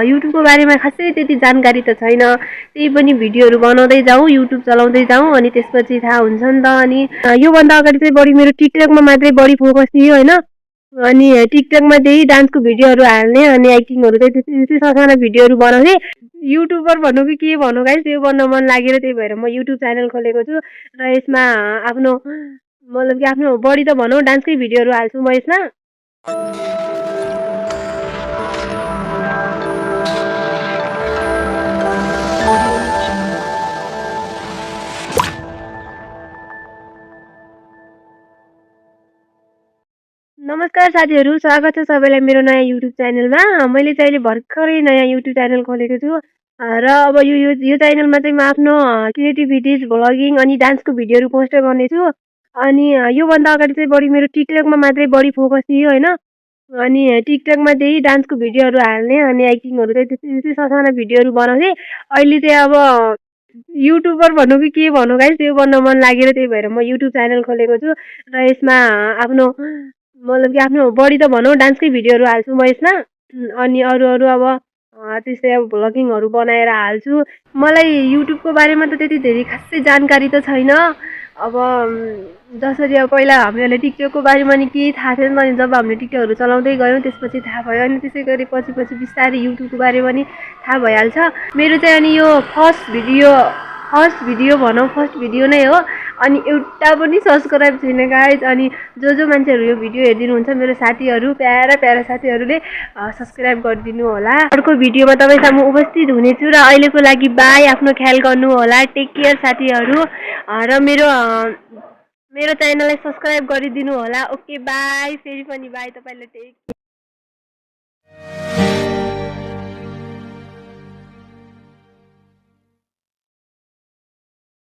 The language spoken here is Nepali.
युट्युबको बारेमा खासै त्यति जानकारी त छैन। त्यही पनि भिडियोहरू बनाउँदै जाउँ, युट्युब चलाउँदै जाउँ, अनि त्यसपछि थाहा हुन्छ नि त। अनि योभन्दा अगाडि चाहिँ बढी मेरो टिकटकमा मात्रै बढी फोकस थियो होइन। अनि टिकटकमा त्यही डान्सको भिडियोहरू हाल्ने, अनि एक्टिङहरू चाहिँ त्यति ससाना भिडियोहरू बनाउने। युट्युबर भनौँ कि के भनौँ गाइस, यो बन्न मन लागेर त्यही भएर म युट्युब च्यानल खोलेको छु र यसमा आफ्नो मतलब कि आफ्नो बढी त भनौँ डान्सकै भिडियोहरू हाल्छु म यसमा। नमस्कार साथीहरू, स्वागत छ सबैलाई मेरो नयाँ युट्युब च्यानलमा। मैले चाहिँ अहिले भर्खरै नयाँ युट्युब च्यानल खोलेको छु र अब यो च्यानलमा चाहिँ म आफ्नो क्रिएटिभिटिज, भ्लगिङ अनि डान्सको भिडियोहरू पोस्ट गर्नेछु। अनि योभन्दा अगाडि चाहिँ बढी मेरो टिकटकमा मात्रै बढी फोकस थियो होइन। अनि टिकटकमा त्यही डान्सको भिडियोहरू हाल्ने, अनि एक्टिङहरू चाहिँ त्यति ससाना भिडियोहरू बनाउँथेँ। अहिले चाहिँ अब युट्युबर भनौँ कि के भनौँ गाइस, त्यो बन्न मन लागेर त्यही भएर म युट्युब च्यानल खोलेको छु र यसमा आफ्नो मतलब कि आफ्नो बढी त भनौँ डान्सकै भिडियोहरू हाल्छु म यसमा। अनि अरू अरू अब त्यस्तै अब भ्लगिङहरू बनाएर हाल्छु। मलाई युट्युबको बारेमा त त्यति धेरै खासै जानकारी त छैन। अब जसरी अब पहिला हामीहरूले टिकटकको बारेमा नि केही थाहा थिएन, अनि जब हामीले टिकटकहरू चलाउँदै गयौँ त्यसपछि थाहा भयो। अनि त्यसै गरी पछि बिस्तारै युट्युबको बारेमा नि थाहा भइहाल्छ। मेरो चाहिँ अनि यो फर्स्ट भिडियो नै हो। अनि एउटा पनि सब्सक्राइब छैन गाइज। अनि जो मान्छेहरू यो भिडियो हेरिदिनुहुन्छ, मेरो साथीहरू, प्यारा प्यारा साथीहरूले सब्सक्राइब गरिदिनु होला। अर्को भिडियोमा तपाईँसँग उपस्थित हुनेछु र अहिलेको लागि बाई, आफ्नो ख्याल गर्नु होला, टेक केयर साथीहरू। र मेरो च्यानललाई सब्सक्राइब गरिदिनु होला। ओके बाई, फेरि पनि बाई, तपाईँलाई टेक